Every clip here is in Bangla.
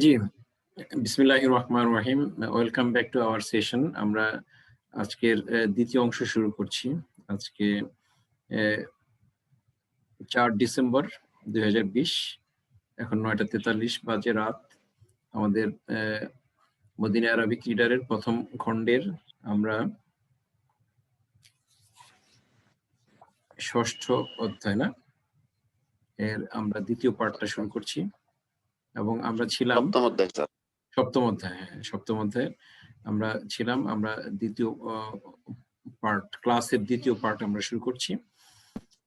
জি, বিসমিল্লাহির রহমানির রহিম। Welcome back to our session. আমরা আজকের দ্বিতীয় অংশ শুরু করছি। আজকে অ্যা ৪ ডিসেম্বর ২০২০। এখন ৯:৪৩ বাজে রাত। আমাদের মদিনা আরাবিক রিডারের ১ম খণ্ডের আমরা ৬ষ্ঠ অধ্যায় না? আমরা দ্বিতীয় পার্টটা শুরু করছি এবং আমরা ছিলাম সপ্তম অধ্যায় স্যার। ৭ম অধ্যায়, হ্যাঁ, ৭ম অধ্যায়ে আমরা ছিলাম। আমরা দ্বিতীয় ক্লাসের দ্বিতীয় পার্ট আমরা শুরু করছি।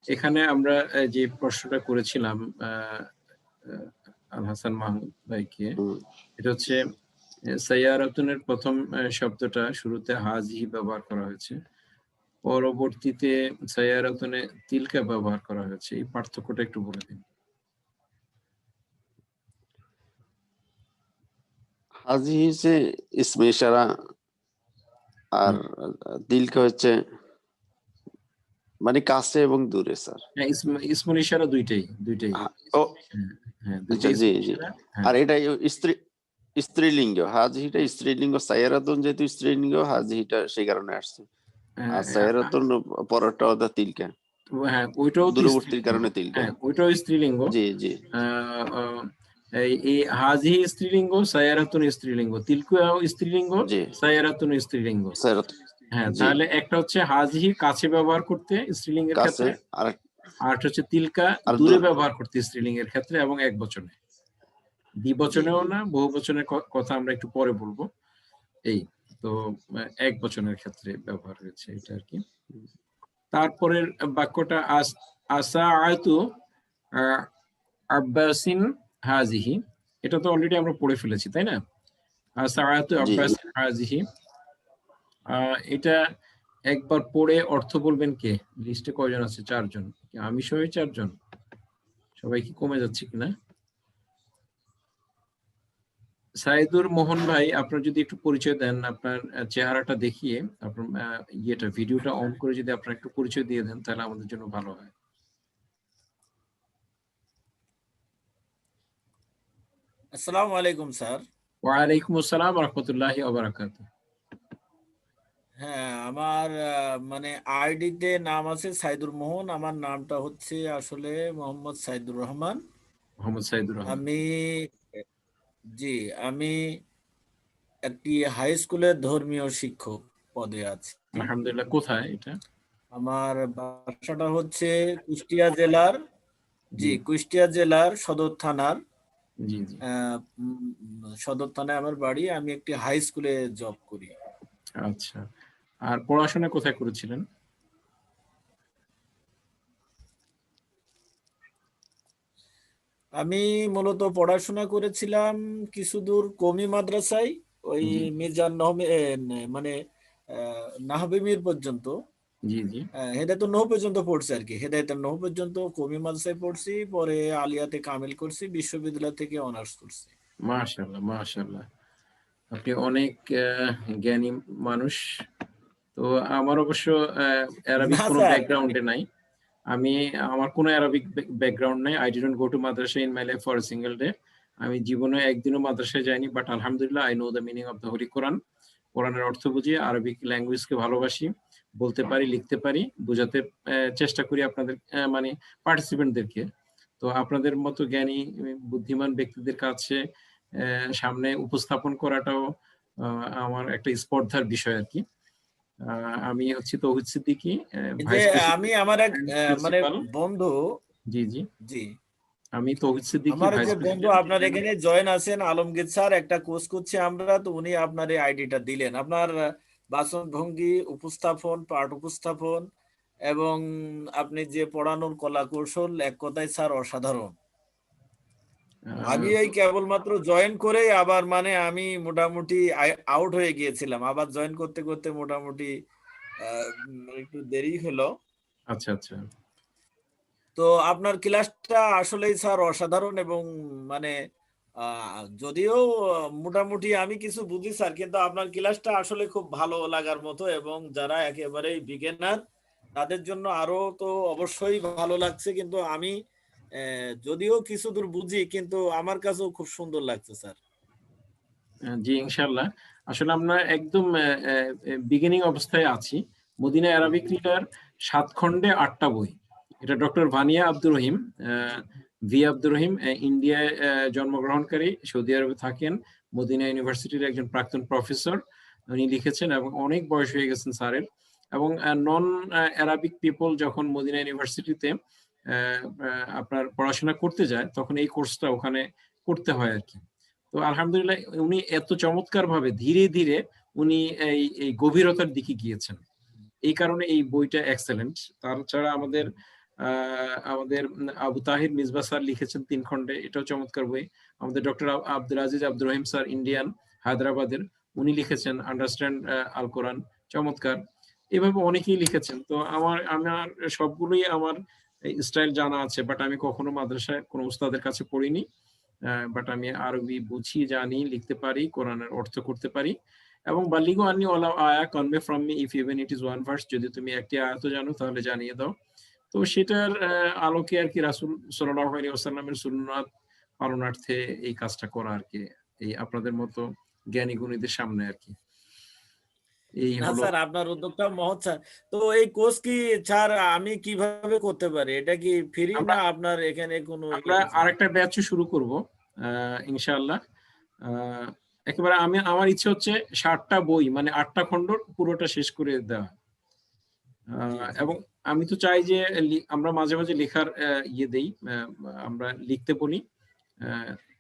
এখানে আমরা যে প্রশ্নটা করেছিলাম আল হাসান মাহমুদ ভাইকে, এটা হচ্ছে সাইয়ারাতুনের প্রথম শব্দটা শুরুতে হাজিহি ব্যবহার করা হয়েছে, পরবর্তীতে সাইয়ারাতুনে তিলকা ব্যবহার করা হয়েছে। এই পার্থক্যটা একটু বলে দিন। হাজি হচ্ছে ইসমে ইশারা আর দিলকে হচ্ছে মানে কাছে এবং দূরে স্যার। হ্যাঁ, ইসমুল ইশারা দুইটাই। ও হ্যাঁ, আচ্ছা, জি জি। আর এটা স্ত্রীলিঙ্গ, হাজিটা স্ত্রীলিঙ্গ, সাইয়ারাতুন যেহেতু স্ত্রীলিঙ্গ, হাজিটা সেই কারণে আসছে। আর সাইয়ারাতুন পরেরটা ওটা তিলকা। হ্যাঁ, ওইটাও দূরবর্তীর কারণে তিলকা। হ্যাঁ, ওইটাও স্ত্রীলিঙ্গ। জি জি। এই হাজিহি স্ত্রীলিঙ্গ, সাইয়ারাতুন স্ত্রীলিঙ্গ, তিলকাও স্ত্রীলিঙ্গ, জি সাইয়ারাতুন স্ত্রীলিঙ্গ। সাইয়ারাতুন। হ্যাঁ, জি। তাহলে একটা হচ্ছে হাজিহি কাছে ব্যবহার করতে স্ত্রীলিঙ্গের কাছে ক্ষেত্রে, আর আর একটা হচ্ছে তিলকা আর দূরে ব্যবহার করতে স্ত্রীলিঙ্গের ক্ষেত্রে এবং একবচনে। দ্বিবচনেও জি। না, বহুবচনের কথা আমরা একটু পরে বলবো। এই তো একবচনের ক্ষেত্রে ব্যবহার হয়েছে এটা আর কি। তারপরের বাক্যটা আসা আয়তু আব্বাসিন হাজিহি, এটা তো অলরেডি আমরা পড়ে ফেলেছি, তাই না? আসা আয়তু জি আব্বাসিন হাজিহি, এটা একবার পড়ে অর্থ বলবেন কে? লিস্টে কয়জন আছে? ৪ জন। আমি সহ ৪ জন? সবাই কি কমে যাচ্ছে কিনা? সাইদুর মোহন ভাই, আপনার যদি একটু পরিচয় দেন, আপনার চেহারাটা দেখিয়ে, আপনার ভিডিওটা অন করে যদি আপনার একটু পরিচয় দিয়ে দেন, তাহলে আমাদের জন্য ভালো হয়। আসসালামু আলাইকুম স্যার। ওয়ালাইকুম আসসালাম ওয়া রাহমাতুল্লাহি ওয়া বারাকাতুহু। হ্যাঁ, আমার মানে আইডিতে নাম আছে সাইদুর মোহন, আমার নামটা হচ্ছে আসলে মোহাম্মদ সাইদুর রহমান। মোহাম্মদ সাইদুর রহমান। আমি জি, আমি একটি হাই স্কুলের ধর্মীয় শিক্ষক পদে আছি। আলহামদুলিল্লাহ। কোথায় এটা? আমার বাসাটা হচ্ছে কুষ্টিয়া জেলার, কুষ্টিয়া জেলার সদর থানার, জি জি। সদর থানায় আমার বাড়ি। আমি একটি হাই স্কুলে জব করি। আচ্ছা, আর পড়াশোনা কোথায় করেছিলেন? আমি মূলত পড়াশোনা করেছিলাম কিছুদূর কওমি মাদ্রাসায়, ওই জি মির্জা মানে নাহবি মীর পর্যন্ত, জি জি। হেদায়েতুন নহু পর্যন্ত পড়ছি আর কি। হেদায়েতুন নহু পর্যন্ত কওমি মাদ্রাসায় পড়ছি, পরে আলিয়াতে কামিল করছি, বিশ্ববিদ্যালয় থেকে অনার্স করছি। মাশাআল্লাহ মাশাআল্লাহ, আপনি অনেক জ্ঞানী মানুষ। তো আমার অবশ্য অ্যারাবিক না কোনো স্যার, ব্যাকগ্রাউন্ডে নাই। আমার কোনো অ্যারাবিক ব্যাকগ্রাউন্ড নাই। I didn't go to madrasa in my life for a single day. আমি জীবনে একদিনও মাদ্রাসায় যাইনি, বাট আলহামদুলিল্লাহ I know the meaning of the Holy Quran. কোরআনের অর্থ বুঝি, আরবিক ল্যাঙ্গুয়েজকে ভালোবাসি, বলতে পারি, লিখতে পারি, বোঝাতে চেষ্টা করি আপনাদের মানে পার্টিসিপেন্টদেরকে। তো আপনাদের মতো জ্ঞানী বুদ্ধিমান ব্যক্তিদের কাছে সামনে উপস্থাপন করাটাও আমার একটা স্পর্ধার বিষয় আর কি। আমি হচ্ছি তৌহিদ সিদ্দিকী, যে ভাইস আমি আমার এক মানে প্রিন্সিপাল। বন্ধু, জি জি। জি, আমি তৌহিদ সিদ্দিকী, আমার ভাইস যে বন্ধু প্রেসিডেন্ট। আপনার এখানে জয়েন আছেন, আলমগীর স্যার, একটা কোর্স করছি আমরা, তো উনি আপনার এই আইডিটা দিলেন। আপনার বাচন ভঙ্গি, উপস্থাপন, পাঠ উপস্থাপন এবং আপনি যে পড়ানোর কলা কৌশল, এক কথায় স্যার অসাধারণ। আমি এই কেবলমাত্র জয়েন করে আবার মানে আমি মোটামুটি আউট হয়ে গিয়েছিলাম, আবার জয়েন করতে করতে মোটামুটি একটু দেরি হলো। আচ্ছা আচ্ছা। তো আপনার ক্লাসটা আসলেই স্যার অসাধারণ, এবং মানে যদিও মোটামুটি আমি কিছু বুঝি স্যার, কিন্তু আপনার ক্লাসটা আসলে খুব ভালো লাগার মতো, এবং যারা একেবারেই বিগিনার তাদের জন্য আরো তো অবশ্যই ভালো লাগছে। কিন্তু আমি যদিও কিছু দূর বুঝি, কিন্তু আমার কাছেও খুব সুন্দর লাগছে স্যার। জি ইনশাআল্লাহ। আসলে আমরা একদম বিগিনিং অবস্থায় আছি। মদিনা অ্যারাবিক রিডার 7 খণ্ডে 8টা বই। এটা ডক্টর ভানিয়া আব্দুর রহিম, ভি আব্দুর রহিম, ইন্ডিয়ায় জন্মগ্রহণকারী, সৌদি আরবে থাকেন, মদিনা ইউনিভার্সিটির একজন প্রাক্তন প্রফেসর। উনি লিখেছেন এবং অনেক বয়স হয়ে গেছেন স্যারের। এবং নন অ্যারাবিক পিপল যখন মদিনা ইউনিভার্সিটিতে আপনার পড়াশোনা করতে যায় তখন এই কোর্সটা ওখানে করতে হয় আর কি। তো আলহামদুলিল্লাহ উনি এত চমৎকার ভাবে ধীরে ধীরে উনি এই গভীরতার দিকে গিয়েছেন, এই কারণে এই বইটা এক্সেলেন্ট। তাছাড়া আমাদের আমাদের আবু তাহির মিসবাহ স্যার লিখেছেন 3 খণ্ডে, এটাও চমৎকার বই। আমাদের doctor Abdul Aziz Abdur Rahim sir, Indian, হায়দ্রাবাদের, উনি লিখেছেন আন্ডারস্ট্যান্ড আল কোরআন, চমৎকার। এভাবে অনেকেই লিখেছেন। তো আমার সবগুলোই আমার স্টাইল জানা আছে, বাট আমি কখনো মাদ্রাসায় কোনো উস্তাদের কাছে পড়িনি। বাট আমি আরবি বুঝি, জানি, লিখতে পারি, কোরআনের অর্থ করতে পারি। এবং বালিগু আন্নি ওয়ালাউ আয়া convey from me if even it is one verse, যদি তুমি একটি আয়াত জানো তাহলে জানিয়ে দাও। তো সেটার আলোকে আর কি রাসূল সাল্লাল্লাহু আলাইহি ওয়াসাল্লামের সুন্নাত পালনার্থে এই কাজটা করা আর কি, এই আপনাদের মতো জ্ঞানী গুণীদের সামনে আর কি। এই না হলো। স্যার, আপনার উদ্যোগটা মহৎ স্যার। তো এই কোর্স কি স্যার আমি কিভাবে করতে পারি? এটা কি ফ্রি আমরা না আপনার এখানে কোনো আমরা আরেকটা ব্যাচও শুরু করব ইনশাআল্লাহ। একেবারে আমার ইচ্ছে হচ্ছে 60টা বই মানে 8টা খণ্ড পুরোটা শেষ করে দেওয়া। এবং আমি তো চাই যে আমরা মাঝে মাঝে লেখার ইয়ে দেই, আমরা লিখতে বলি।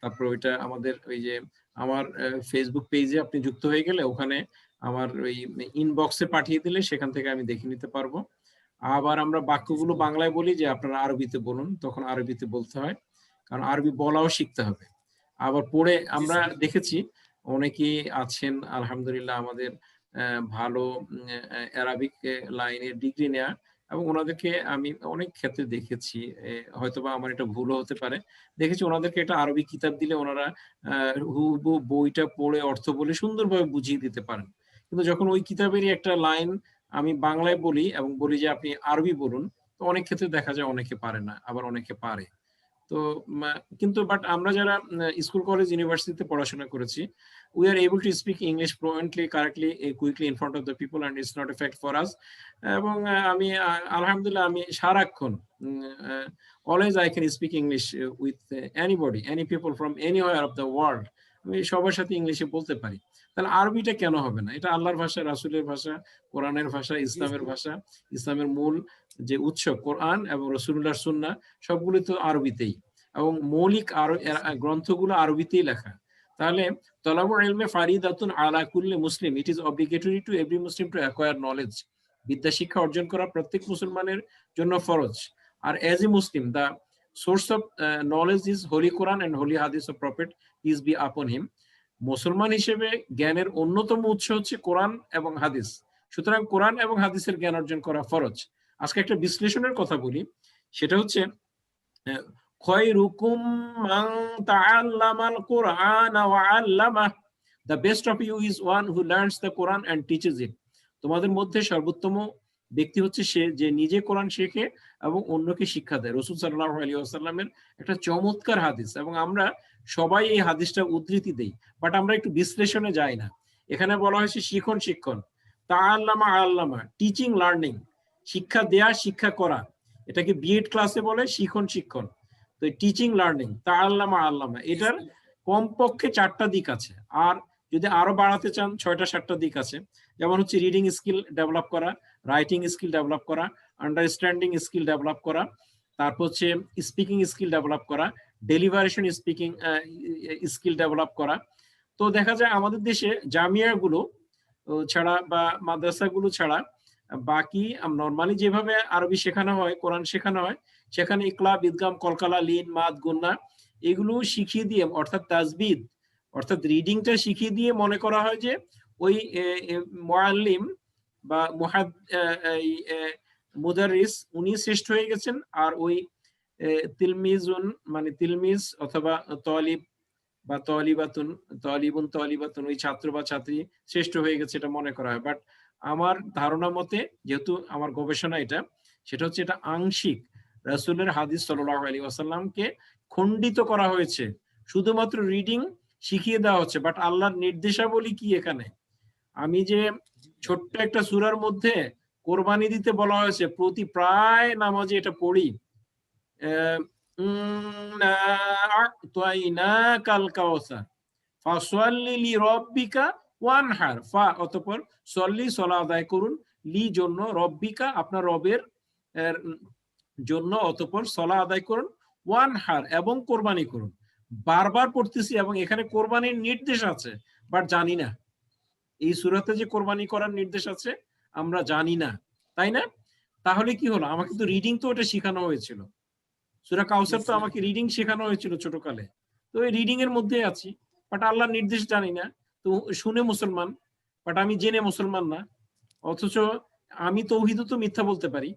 তারপর ওইটা আমাদের ওই যে আমার ফেসবুক পেজে আপনি যুক্ত হয়ে গেলে ওখানে আমার ওই ইনবক্সে পাঠিয়ে দিলে সেখান থেকে আমি দেখে নিতে পারবো। আবার আমরা বাক্যগুলো বাংলায় বলি যে আপনারা আরবিতে বলুন, তখন আরবিতে বলতে হয়, কারণ আরবি বলাও শিখতে হবে। আবার পড়ে আমরা দেখেছি অনেকেই আছেন আলহামদুলিল্লাহ আমাদের ভালো অ্যারাবিক লাইনের ডিগ্রি নেয়া, এবং ওনাদেরকে আমি অনেক ক্ষেত্রে দেখেছি, হয়তোবা আমার এটা ভুলও হতে পারে, দেখেছি ওনাদেরকে একটা আরবি কিতাব দিলে ওনারা হুবহু বইটা পড়ে অর্থ বলে সুন্দরভাবে বুঝিয়ে দিতে পারেন। কিন্তু যখন ওই কিতাবেরই একটা লাইন আমি বাংলায় বলি এবং বলি যে আপনি আরবি বলুন, তো অনেক ক্ষেত্রে দেখা যায় অনেকে পারে না, আবার অনেকে পারে। তো কিন্তু বাট আমরা যারা স্কুল কলেজ ইউনিভার্সিটিতে পড়াশোনা করেছি, we are able to speak English fluently, correctly, quickly in front of the people, and it's not a fact for us. এবং আমি আলহামদুলিল্লাহ আমি সারাক্ষণ always I can speak English with anybody, any people from anywhere of the world. আমি সবার সাথে ইংলিশে বলতে পারি। তাহলে আরবিটা কেন হবে না? এটা আল্লাহর ভাষা, রাসূলের ভাষা, কোরআনের ভাষা, ইসলামের ভাষা, ইসলামের মূল যে উৎস কোরআন এবং রাসূলুল্লাহর সুন্নাহ সবগুলো তো আরবিতেই, এবং মৌলিক গ্রন্থগুলো আরবিতেই লেখা। তাহলে তলাবুল ইলমে ফারিদাতুন আলা কুল্লি মুসলিম, it is obligatory to every Muslim to acquire knowledge. বিদ্যা শিক্ষা অর্জন করা প্রত্যেক মুসলমানের জন্য ফরজ। আর as a Muslim the source of knowledge is Holy Quran and Holy Hadith of prophet peace be আপন হিম। মুসলমান হিসেবে জ্ঞানের অন্যতম উৎস হচ্ছে কোরআন এবং হাদিস, সুতরাং কোরআন এবং হাদিসের জ্ঞান অর্জন করা ফরজ। আজকে একটা বিশ্লেষণের কথা বলি, সেটা হচ্ছে খয়রুকুম মান তাআল্লামাল কুরআন ওয়া আল্লামাহ, the best of you is one who learns the Quran and teaches it. তোমাদের মধ্যে সর্বোত্তম ব্যক্তি হচ্ছে সে যে নিজে কোরআন শেখে এবং অন্যকে শিক্ষা দেয়। রাসূল সাল্লাল্লাহু আলাইহি ওয়াসাল্লামের একটা চমৎকার হাদিস, এবং আমরা সবাই এই হাদিসটা উদ্ধৃতি দেই, বাট আমরা একটু বিশ্লেষণে যাই না। এখানে বলা হয়েছে শিখন শিক্ষণ, তাআল্লামা আল্লামা, টিচিং লার্নিং, শিক্ষা দেয়া শিক্ষা করা, এটাকে বিএড ক্লাসে বলে শিখন শিক্ষণ। তো টিচিং লার্নিং, তাআল্লামা আল্লামা, এটার কমপক্ষে 4টা দিক আছে, আর যদি আরো বাড়াতে চান 6টা 7টা দিক আছে। যেমন হচ্ছে রিডিং স্কিল ডেভেলপ করা, রাইটিং স্কিল ডেভেলপ করা, আন্ডারস্ট্যান্ডিং স্কিল ডেভেলপ করা, তারপর হচ্ছে স্পিকিং স্কিল ডেভেলপ করা, ডেলিভারেশন স্পিকিং স্কিল ডেভেলপ করা। তো দেখা যায় আমাদের দেশে জামিয়াগুলো ছাড়া বা মাদ্রাসাগুলো ছাড়া বাকি নর্মালি যেভাবে আরবি শেখানো হয়, কোরআন শেখানো হয়, সেখানে ইকলা, বিদগাম, কলকালা, লিন, মাদ, গুন্না এগুলো শিখিয়ে দিয়ে, অর্থাৎ তাজবিদ অর্থাৎ রিডিংটা শিখিয়ে দিয়ে মনে করা হয় যে ওই মুআল্লিম বা মুদাররিস উনি শ্রেষ্ঠ হয়ে গেছেন, আর ওই তিলমিজুন মানে তিলমিজ অথবা তালিব বা তালিবাতুন, তালিবুন তালিবাতুন, ওই ছাত্র বা ছাত্রী শ্রেষ্ঠ হয়ে গেছে, এটা মনে করা হয়। বাট আমার ধারণা মতে, যেহেতু আমার গবেষণা এটা, সেটা হচ্ছে এটা আংশিক রাসূলের হাদিস সাল্লাল্লাহু আলাইহি ওয়াসাল্লামকে খণ্ডিত করা হয়েছে শুধুমাত্র রিডিং শিখিয়ে দেওয়া হচ্ছে, বাট আল্লাহর নির্দেশাবলী কি এখানে? আমি যে ছোট্ট একটা সূরার মধ্যে কোরবানি দিতে বলা হয়েছে, প্রতি প্রায় নামাজে এটা পড়ি, কাল কাউসার ফাসল্লি লিরাব্বিকা ওয়ানহার, ফা অতঃপর সল্লি সলা আদায় করুন, লি জন্য, রব্বিকা আপনার রবের জন্য, অতঃপর সলা আদায় করুন, ওয়ানহার এবং কোরবানি করুন। বারবার পড়তেছি এবং এখানে কোরবানির নির্দেশ আছে, বাট জানি না এই সূরাতে যে কোরবানি করার নির্দেশ আছে আমরা জানি না, তাই না? তাহলে কি হলো? আমাকে তো রিডিং তো ওটা শেখানো হয়েছিল, সূরা কাউসার তো আমাকে রিডিং শেখানো হয়েছিল ছোটকালে, তো এই রিডিং এর মধ্যে আছি, বাট আল্লাহর নির্দেশ জানি না। তো শুনে মুসলমান, বাট আমি জেনে মুসলমান না। অথচ আমি তৌহিদও তো মিথ্যা বলতে পারি,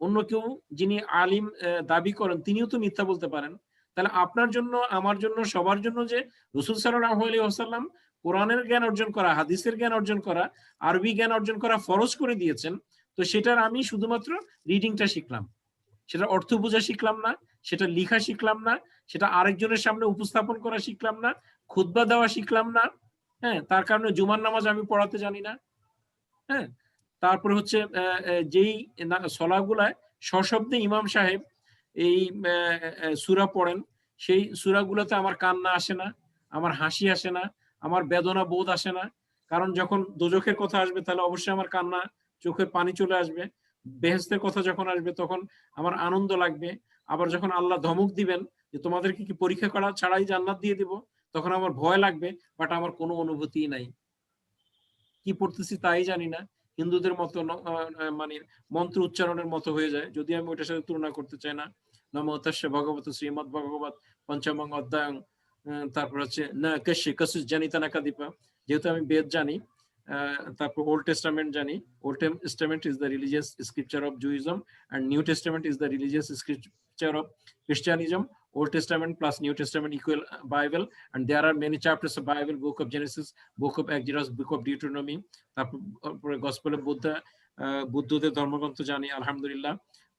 অন্য কেউ যিনি আলিম দাবি করেন তিনিও তো মিথ্যা বলতে পারেন। তাহলে আপনার জন্য, আমার জন্য, সবার জন্য যে রাসূল সাল্লাল্লাহু আলাইহি ওয়াসাল্লাম কোরআনের জ্ঞান অর্জন করা, হাদিসের জ্ঞান অর্জন করা, আরবি জ্ঞান অর্জন করা ফরজ করে দিয়েছেন, তো সেটার আমি শুধুমাত্র রিডিংটা শিখলাম, সেটা অর্থ বোঝা শিখলাম না, সেটা লেখা শিখলাম না, সেটা আরেকজনের সামনে উপস্থাপন করা শিখলাম না, খুতবা দেওয়া শিখলাম না। হ্যাঁ, তার কারণে জুমার নামাজ আমি পড়াতে জানি না। হ্যাঁ, তারপরে হচ্ছে যেই সলাগুলায় সশব্দে ইমাম সাহেব এই সূরা পড়েন, সেই সূরাগুলোতে আমার কান্না আসে না, আমার হাসি আসে না, আমার বেদনা বোধ আসে না। কারণ যখন দোজখের কথা আসবে তাহলে অবশ্যই আমার কান্না, চোখের পানি চলে আসবে। বেহেশতের কথা যখন আসবে তখন আমার আনন্দ লাগবে। আবার যখন আল্লাহ ধমক দিবেন যে তোমাদেরকে কি পরীক্ষা করা ছাড়াই জান্নাত দিয়ে দিব, তখন আমার ভয় লাগবে, বাট আমার কোনো অনুভূতি নাই, কি পড়তেছি তাই জানি না। হিন্দুদের মতো মানে মন্ত্র উচ্চারণের মতো হয়ে যায়, যদি আমি ওটার সাথে তুলনা করতে চাই না। নমো তাস্য ভগবত শ্রীমদ ভগবত পঞ্চমং অধ্যায়ং, তারপর হচ্ছে না কশ্যে কসুস জানিতা না কাদিপা, যেহেতু আমি বেদ জানি, তারপর ওল্ড টেস্টামেন্ট জানি। Old Testament is the religious scripture of Judaism and New Testament is the religious scripture of Christianism. Old Testament plus New Testament equal Bible, and there are many chapters of Bible, book of Genesis, book of Exodus, book of Deuteronomy. তারপরে গসপেল অফ বুদ্ধ, বুদ্ধদের ধর্মগ্রন্থ জানি আলহামদুলিল্লাহ।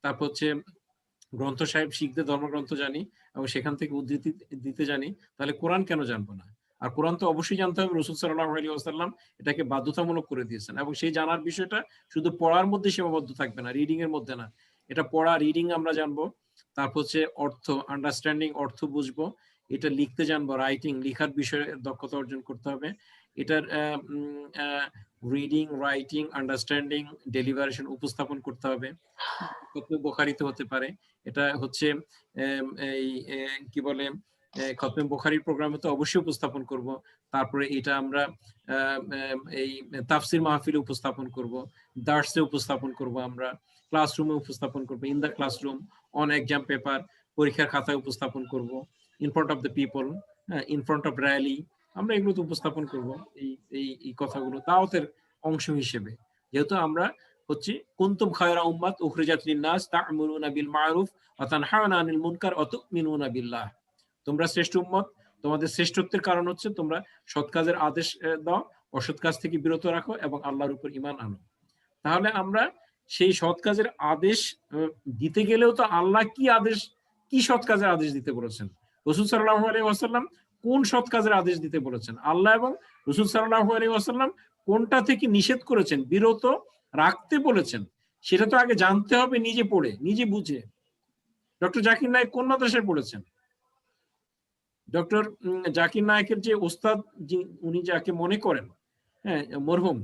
তারপর হচ্ছে গ্রন্থ সাহেব শিখদের ধর্মগ্রন্থ জানি এবং সেখান থেকে উদ্ধৃতি দিতে জানি। তাহলে কোরআন কেন জানবো না? আর কোরআন তো অবশ্যই জানতে হবে, রাসূল সাল্লাল্লাহু আলাইহি ওয়াসাল্লাম এটাকে বাধ্যতামূলক করে দিয়েছেন, এবং সেই জানার বিষয়টা শুধু পড়ার মধ্যে সীমাবদ্ধ থাকবে না, রিডিং এর মধ্যে না। এটা পড়া, রিডিং আমরা জানবো, তারপর হচ্ছে অর্থ, আন্ডারস্ট্যান্ডিং, অর্থ বুঝবো, এটা লিখতে জানবো, রাইটিং, লেখার বিষয়ে দক্ষতা অর্জন করতে হবে। এটার রিডিং, রাইটিং, আন্ডারস্ট্যান্ডিং, ডেলিভারেশন, উপস্থাপন করতে হবে। বুখারীতে হতে পারে, এটা হচ্ছে এই কি বলে খতমে বুখারীর প্রোগ্রামে তো অবশ্যই উপস্থাপন করব। তারপরে এটা আমরা এই তাফসির মাহফিলে উপস্থাপন করব, দার্সে উপস্থাপন করব, আমরা ক্লাসরুমে উপস্থাপন করব, in the classroom, on exam paper, পরীক্ষার খাতায় উপস্থাপন করব, in front of the people, in front of rally, আমরা এগুলো উপস্থাপন করব। এই কথাগুলো দাওয়াতের অংশ হিসেবে, যেহেতু আমরা হচ্ছে কুনতুম খায়রা উম্মাত উখরিজাত লিন-নাস তা'মুরুনা বিল মা'রুফ ওয়া তানহাউনা আনিল মুনকার ওয়া তু'মিনুনা বিল্লাহ। তোমরা শ্রেষ্ঠ উম্মত, তোমাদের শ্রেষ্ঠত্বের কারণ হচ্ছে তোমরা সৎ কাজের আদেশ দাও, অসৎ কাজ থেকে বিরত রাখো এবং আল্লাহর উপর ঈমান আনো। তাহলে আমরা সেই সৎ কাজের আদেশ দিতে গেলেও তো আল্লাহ কি আদেশ, কি সৎ কাজের আদেশ দিতে বলেছেন, রাসূল সাল্লাল্লাহু আলাইহি ওয়াসাল্লাম কোন সৎ কাজের আদেশ দিতে বলেছেন, আল্লাহ এবং রাসূল সাল্লাল্লাহু আলাইহি ওয়াসাল্লাম কোনটা থেকে নিষেধ করেছেন, বিরত রাখতে বলেছেন, সেটা তো আগে জানতে হবে, নিজে পড়ে, নিজে বুঝে। ডক্টর জাকির নায়েক কোন মাদ্রাসায় পড়েছেন? ডক্টর জাকির নায়েকের যে ওস্তাদ, উনি যাকে মনে করেন, হ্যাঁ, মরহুম,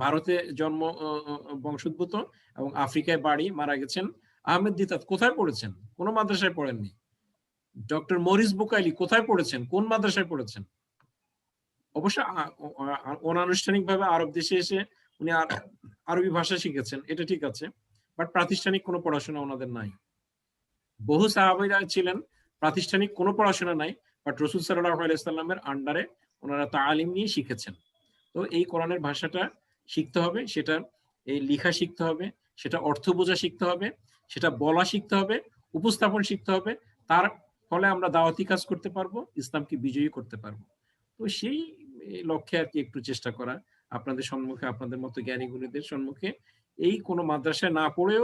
ভারতে জন্ম, বংশোদ্ভূত এবং আফ্রিকায় বাড়ি, মারা গেছেন, আহমেদ দিতাত, কোথায় পড়েছেন? কোন মাদ্রাসায় পড়েননি। ডক্টর মরিস বুকাইলি কোথায় পড়েছেন? কোন মাদ্রাসায় পড়েছেন? অবশ্য অনানুষ্ঠানিক ভাবে আরব দেশে এসে উনি আরবি ভাষা শিখেছেন, এটা ঠিক আছে, বাট প্রাতিষ্ঠানিক কোনো পড়াশোনা ওনাদের নাই। বহু সাহাবীরা ছিলেন প্রাতিষ্ঠানিক কোনো পড়াশোনা নাই, বাট রাসূল সাল্লাল্লাহু আলাইহি ওয়াসাল্লামের আন্ডারে ওনারা তালিম নিয়ে শিখেছেন। তো এই কোরআনের ভাষাটা শিখতে হবে, সেটা এই লেখা শিখতে হবে, সেটা অর্থ বোঝা শিখতে হবে, সেটা বলা শিখতে হবে, উপস্থাপন শিখতে হবে। তার ফলে আমরা দাওয়াতি কাজ করতে পারবো, ইসলামকে বিজয়ী করতে পারবো। তো সেই লক্ষ্যে আর কি একটু চেষ্টা করা আপনাদের সম্মুখে, আপনাদের মতো জ্ঞানী গুণীদের সম্মুখে, এই কোনো মাদ্রাসায় না পড়েও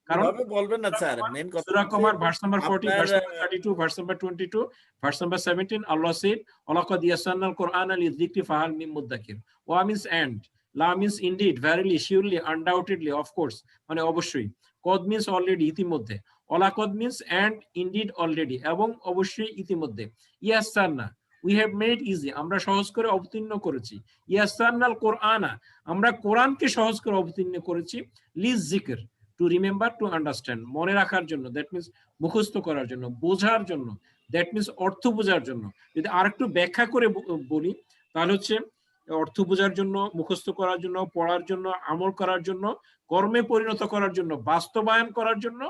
কারণ এভাবে বলবেন না স্যার, মেন কথা সূরা কমার ভার্স নাম্বার 40, আপনার verse number 32, verse number 22, verse number 17, আল্লাহ said ওয়ালাকাদ ইয়াসসারনাল কুরআনা লিযিকরি ফাহাল মিন মুদ্দাকির। ওয়া মিনস এন্ড, লা means indeed, verily, surely, undoubtedly, of course মানে অবশ্যই, কদ মিনস অলরেডি ইতিমধ্যে, ওয়ালাকাদ মিনস এন্ড ইনডিড অলরেডি এবং অবশ্যই ইতিমধ্যে, ইয়াসসারনা উই হ্যাভ মেড ইজি আমরা সহজ করে অবতীর্ণ করেছি, ইয়াসসারনাল কুরআনা আমরা কোরআনকে সহজ করে অবতীর্ণ করেছি, লিযিকর টু রিমেম্বার, টু আন্ডারস্ট্যান্ড মনে রাখার জন্য, দ্যাট মিনস মুখস্থ করার জন্য, বোঝার জন্য, দ্যাট মিনস অর্থ বোঝার জন্য। যদি আরেকটু ব্যাখ্যা করে বলি তাহলে হচ্ছে অর্থ বোঝার জন্য, মুখস্থ করার জন্য, পড়ার জন্য, আমল করার জন্য, কর্মে পরিণত করার জন্য, বাস্তবায়ন করার জন্য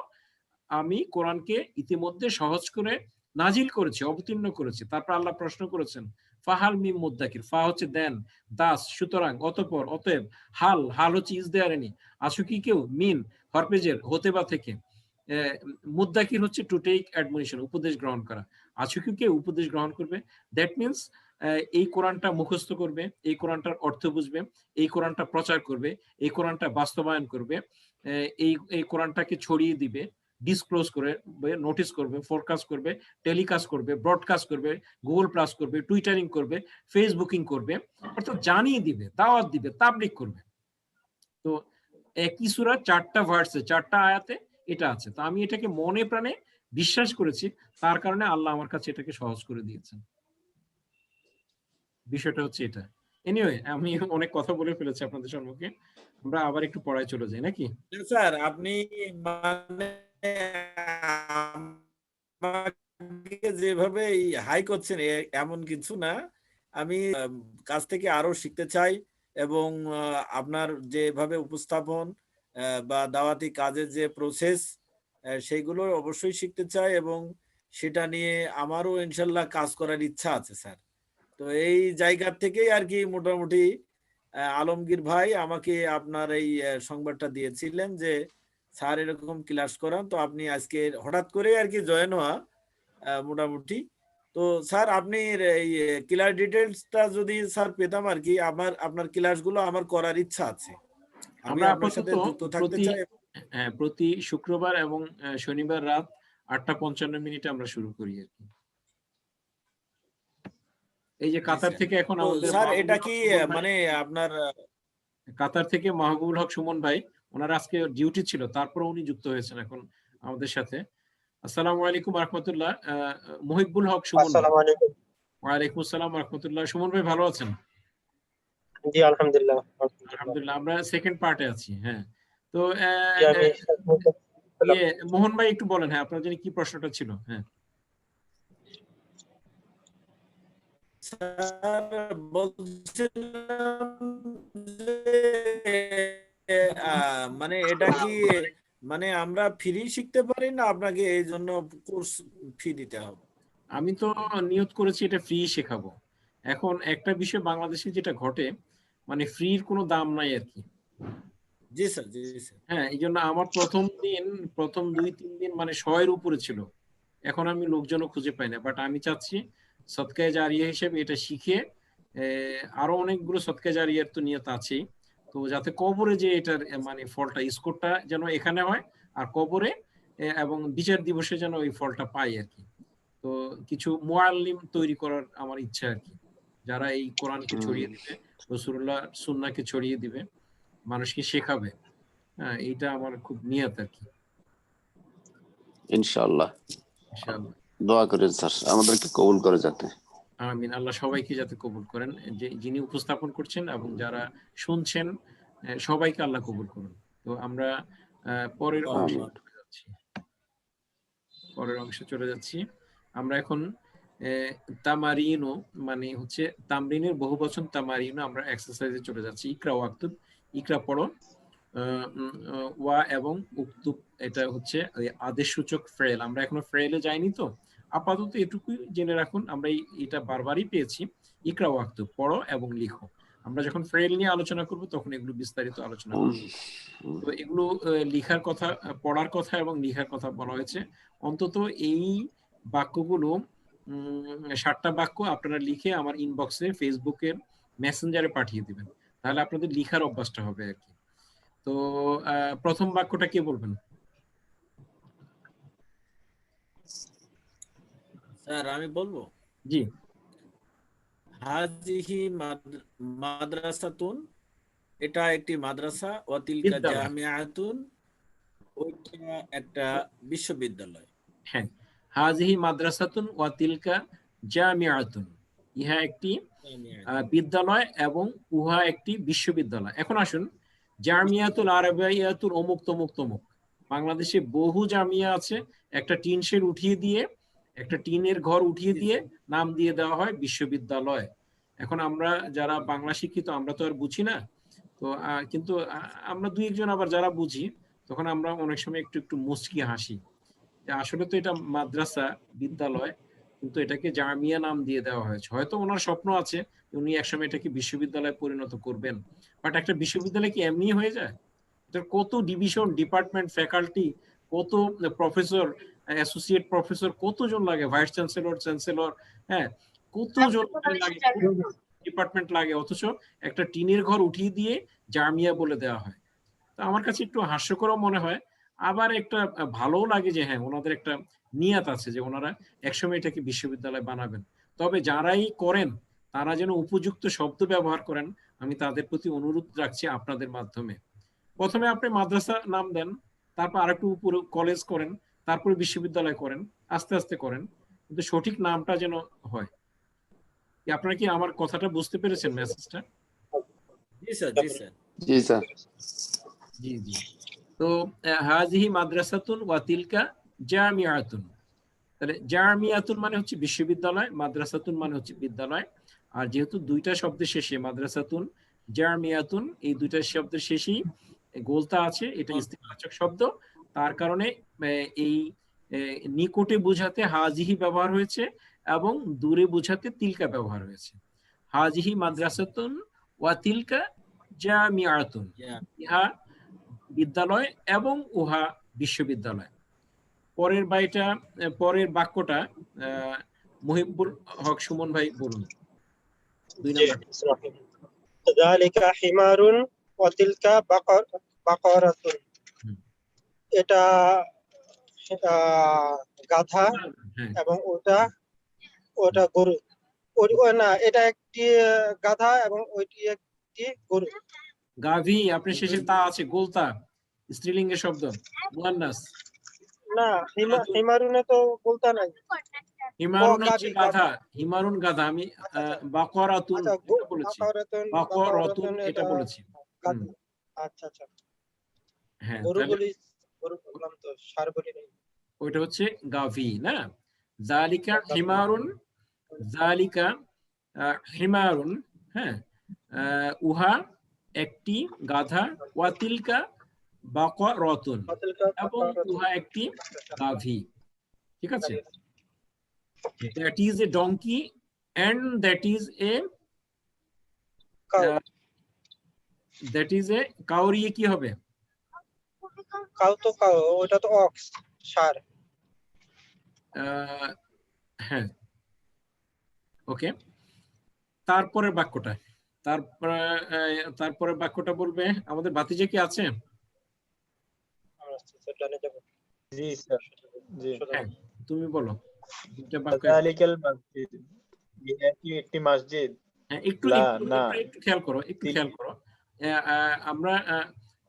আমি কোরআনকে ইতিমধ্যে সহজ করে নাজিল করেছি, অবতীর্ণ করেছি। তারপর আল্লাহ প্রশ্ন করেছেন ফাহাল মিম মুদ্দাকির, ফা হচ্ছে দেন, দাস, সুতরাং, অতঃপর, অতএব, হাল, হাল হচ্ছে ইজ দেয়ার এনি, আছো কি কেউ, মিন হরপেজের, হতে বা থেকে, মুদ্দাকির হচ্ছে টু টেক অ্যাডমনিশন উপদেশ গ্রহণ করা, আছো কি কেউ উপদেশ গ্রহণ করবে, দ্যাট মিনস এই কোরআনটা মুখস্থ করবে, এই কোরআনটার অর্থ বুঝবে, এই কোরআনটা প্রচার করবে, এই কোরআনটা বাস্তবায়ন করবে, এই কোরআনটাকে ছড়িয়ে দিবে, ডিসক্লোজ করে, নোটিস করবে, ফোরকাস্ট করবে, টেলিকাস্ট করবে, ব্রডকাস্ট করবে, গুগল প্লাস করবে, টুইটারিং করবে, ফেসবুকিং করবে, অর্থাৎ জানিয়ে দিবে, দাওয়াত দিবে, তাবলিগ করবে। তো একই সূরা 4টা ভার্সে 4টা আয়াতে এটা আছে। তো আমি এটাকে মনে প্রাণে বিশ্বাস করেছি, তার কারণে আল্লাহ আমার কাছে এটাকে সহজ করে দিয়েছেন। বিষয়টা হচ্ছে এটা। এনিওয়ে, আমি অনেক কথা বলে ফেলেছি আপনাদের সম্মুখে, আমরা আবার একটু পড়ায় চলে যাই নাকি? স্যার আপনি মানে আমাকে যেভাবে হাই করছেন এমন কিছু না, আমি কাছ থেকে আরো শিখতে চাই এবং আপনার যেভাবে উপস্থাপন বা দাওয়াতি কাজের যে প্রসেস সেইগুলো অবশ্যই শিখতে চাই এবং সেটা নিয়ে আমারও ইনশাল্লাহ কাজ করার ইচ্ছা আছে স্যার। তো এই জায়গা থেকেই আর কি মোটামুটি আলমগীর ভাই আমাকে আপনার এই সংবাদটা দিয়েছিলেন যে স্যার এরকম ক্লাস করান, তো আপনি আজকে হঠাৎ করে আর কি জয়েন হওয়া মোটামুটি। তো স্যার আপনি এই ক্লাস ডিটেলসটা যদি স্যার পেতাম আর কি, আপনার ক্লাসগুলো আমার করার ইচ্ছা আছে, আমি আমরা আপনার সাথে যুক্ত থাকতে চাই। প্রতি শুক্রবার এবং শনিবার রাত 8:55 আমরা শুরু করি আর কি। এই যে কাতার থেকে এখন আমাদের স্যার এটা কি মানে আপনার কাতার থেকে মাহবুবুল হক সুমন ভাই, ওনার আজকে ডিউটি ছিল, তারপরে উনি যুক্ত হয়েছেন এখন আমাদের সাথে। আসসালামু আলাইকুম রাহমাতুল্লাহ। মুহিবুল হক সুমন। আসসালামু আলাইকুম। ওয়া আলাইকুম আসসালাম রাহমাতুল্লাহ। সুমন ভাই ভালো আছেন? জি আলহামদুলিল্লাহ। আলহামদুলিল্লাহ, আমরা সেকেন্ড পার্টে আছি। হ্যাঁ, তো মোহন ভাই একটু বলেন, হ্যাঁ আপনার জন্য কি প্রশ্নটা ছিল? হ্যাঁ স্যার বলছিলাম মানে এটা কি মানে আমরা ফ্রি শিখতে পারি না আপনাকে এই জন্য কোর্স ফি দিতে হবে? আমি তো নিয়ত করেছি এটা ফ্রি শেখাবো। এখন একটা বিষয় বাংলাদেশে যেটা ঘটে, মানে ফ্রির কোনো দাম নাই আর কি। জি স্যার, জি স্যার। হ্যাঁ, এই জন্য আমার প্রথম 2-3 দিন মানে 100-এর উপরে ছিল। এখন আমি লোকজনও খুঁজে পাই না, বাট আমি চাচ্ছি সদকায়ে জারিয়া হিসেবে এটা শিখে আরো অনেকগুলো সদকায়ে জারিয়ার তো নিয়ত আছেই, তো যাতে কবরে যে এটার মানে ফলটা, স্কোরটা যেন এখানে হয়, আর কবরে এবং বিচার দিবসে যেন ওই ফলটা পাই আর কি। তো কিছু মুআল্লিম তৈরি করার আমার ইচ্ছা আর কি, যারা এই কোরআনকে ছড়িয়ে দিবে, রাসূলুল্লাহ সুন্নাহকে ছড়িয়ে দিবে, মানুষকে শেখাবে। হ্যাঁ, এইটা আমার খুব নিয়ত আর কি। ইনশাআল্লাহ ইনশাআল্লাহ দোয়া করেন স্যার, আমাদেরকে কবুল করে যাতে। আমিন। আল্লাহ সবাইকে যাতে কবুল করেন, যে যিনি উপস্থাপন করছেন এবং যারা শুনছেন সবাইকে আল্লাহ কবুল করুন। তো আমরা পরের অংশে চলে যাচ্ছি। আমরা এখন তামারিনও মানে হচ্ছে তামরিনের বহুবচন তামারিনও আমরা এক্সারসাইজে চলে যাচ্ছি। ইকরা ওয়াক্তুব, ইকরা পড়ো, ওয়া এবং উক্তুব এটা হচ্ছে আদেশ সূচক ফেল। আমরা এখনো ফেলে যাইনি, তো আপাতত এটুকুই জেনে রাখুন, আমরা এটা বারবারই পেয়েছি। ইকরা ওয়াক্তুব, পড়ো এবং লিখো। আমরা যখন ফেল নিয়ে আলোচনা করব তখন এগুলো বিস্তারিত আলোচনা করব। তো এগুলো লিখার কথা, পড়ার কথা এবং লিখার কথা বলা হয়েছে। অন্তত এই বাক্যগুলো 7টা বাক্য আপনারা লিখে আমার ইনবক্সে ফেসবুকের মেসেঞ্জারে পাঠিয়ে দিবেন, তাহলে আপনাদের লিখার অভ্যাসটা হবে আর কি। তো প্রথম বাক্যটা কে বলবেন? স্যার আমি বলবো, জি হাজিহি মাদ্রাসাতুন, এটা একটি মাদ্রাসা, ওয়াতিলকা বিদ্যালয়। জামিআতুন, ওইটা একটা বিশ্ববিদ্যালয়। হ্যাঁ, হাজিহি মাদ্রাসাতুন ওয়া তিলকা জামিআতুন, ইহা একটি বিদ্যালয় এবং উহা একটি বিশ্ববিদ্যালয়। এখন আসুন, জামিয়াতুল আরবিয়াতুল অমুক তমুক তমুক, বাংলাদেশে বহু জামিয়া আছে, একটা টিন শেড উঠিয়ে দিয়ে, একটা টিনের ঘর উঠিয়ে দিয়ে নাম দিয়ে দেওয়া হয় বিশ্ববিদ্যালয়। এখন আমরা যারা বাংলা শিক্ষিত আমরা তো আর বুঝি না, তো কিন্তু আমরা দুই একজন আবার যারা বুঝি, তখন আমরা অনেক সময় একটু একটু মুচকি হাসি যে আসলে তো এটা মাদ্রাসা বিদ্যালয়, কিন্তু এটাকে জামিয়া নাম দিয়ে দেওয়া হয়েছে। হয়তো ওনার স্বপ্ন আছে উনি একসময় এটাকে বিশ্ববিদ্যালয়ে পরিণত করবেন, বাট একটা বিশ্ববিদ্যালয় কি এমনি হয়ে যায়? এটার কত ডিভিশন, ডিপার্টমেন্ট, ফ্যাকাল্টি, কত প্রফেসর, অ্যাসোসিয়েট প্রফেসর, কতজন লাগে, ভাইস চ্যান্সেলর, চ্যান্সেলর, হ্যাঁ কতজন লাগে, ডিপার্টমেন্ট লাগে, অথচ একটা টিনের ঘর উঠিয়ে দিয়ে জামিয়া বলে দেওয়া হয়। তো আমার কাছে একটু হাস্যকর মনে হয়, আবার একটা ভালোও লাগে যে হ্যাঁ ওনাদের একটা নিয়াত আছে যে ওনারা একসময় এটাকে বিশ্ববিদ্যালয় বানাবেন। তবে যারাই করেন তারা যেন উপযুক্ত শব্দ ব্যবহার করেন, আমি তাদের প্রতি অনুরোধ রাখছি আপনাদের মাধ্যমে। প্রথমে আপনি মাদ্রাসা নাম দেন, তারপর আরেকটু উপরে কলেজ করেন, তারপরে বিশ্ববিদ্যালয় করেন, আস্তে আস্তে করেন, কিন্তু সঠিক নামটা যেন হয়। আপনারা কি আমার কথাটা বুঝতে পেরেছেন, মেসেজটা? জি স্যার, জি স্যার, জি স্যার। জি জি। তো হাজিহি মাদ্রাসাতুন ওয়া তিলকা জামিআতুন, তাহলে জামিআতুন মানে হচ্ছে বিশ্ববিদ্যালয়, মাদ্রাসাতুন মানে হচ্ছে বিদ্যালয়। আর যেহেতু দুইটা শব্দের শেষে মাদ্রাসাতুন, জামিআতুন, এই দুইটা শব্দের শেষেই গোলতা আছে, এটা ইস্তিবাচক শব্দ, তার কারণে এই নিকটে বোঝাতে হাজিহি ব্যবহার হয়েছে এবং দূরে বোঝাতে তিলকা ব্যবহার হয়েছে। হাজিহি মাদ্রাসাতুন ওয়া তিলকা জামিআতুন, ইহা বিদ্যালয় এবং উহা বিশ্ববিদ্যালয়। পরের বাক্যটা মুহিবুল হক সুমন ভাই বলুন। 2 নম্বর। যালিকা হিমারুন ওয়া তিলকা বাকারাতুন, এটা গাধা এবং ওটা গরু। না, এটা একটি গাধা এবং ওইটি একটি গরু। গাভী, আপনি শেষে তা আছে, গোলতা স্ত্রীলিঙ্গের শব্দ, মুয়ান্নাস। না, হিমারুনে তো বলতা নাই। হিমারুন হচ্ছে গাধা, হিমারুন গাধা। আমি বাকরাতুন এটা বলেছি, বাকরাতুন এটা বলেছি। আচ্ছা আচ্ছা, হ্যাঁ, গরু বললাম তো, ষাঁড় বলি নাই। ওইটা হচ্ছে গাভী না। জালিকা হিমারুন, জালিকা হিমারুন, হ্যাঁ, উহা একটি গাধা, ওয়াতিলকা বাকরাতুন, এবং উহা একটি গাভী। ঠিক আছে? That is a donkey and that is a কাউরিয়ে কি হবে? কাউ তো কাউ, ওটা তো অক্স, ষাঁড়। হ্যাঁ, ওকে। তারপরের বাক্যটা, তারপরে বাক্যটা বলবে আমাদের ভাতিজা কি আছে? জি স্যার, জি। হ্যাঁ, তুমি বলো। যালিকাল মসজিদ, ইহা কি একটি মসজিদ? হ্যাঁ, একটু খেয়াল করো, একটু খেয়াল করো। আমরা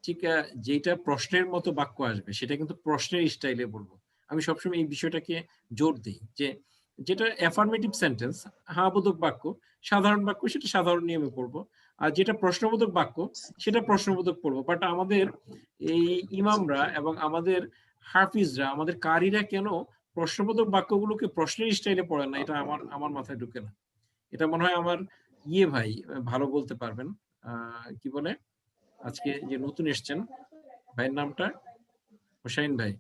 ঠিক যেটা প্রশ্নের মতো বাক্য আসবে সেটা কিন্তু প্রশ্নের স্টাইলে বলবো। আমি সবসময় এই বিষয়টাকে জোর দিই যে যেটা অ্যাফার্মেটিভ সেন্টেন্স, হ্যাঁ বোধক বাক্য, সাধারণ বাক্য, সেটা সাধারণ নিয়মে পড়বো, আর যেটা প্রশ্নবোধক বাক্য সেটা প্রশ্নবোধক পড়বো। বাট আমাদের এই ইমামরা এবং আমাদের হাফিজরা, আমাদের কারীরা কেন প্রশ্নবোধক বাক্যগুলোকে প্রশ্নের স্টাইলে পড়ে না, এটা আমার মাথায় ঢুকে না। এটা মনে হয় আমার ভাই ভালো বলতে পারবেন। কি বলে আজকে যে নতুন এসছেন ভাইয়ের নামটা? হোসাইন ভাই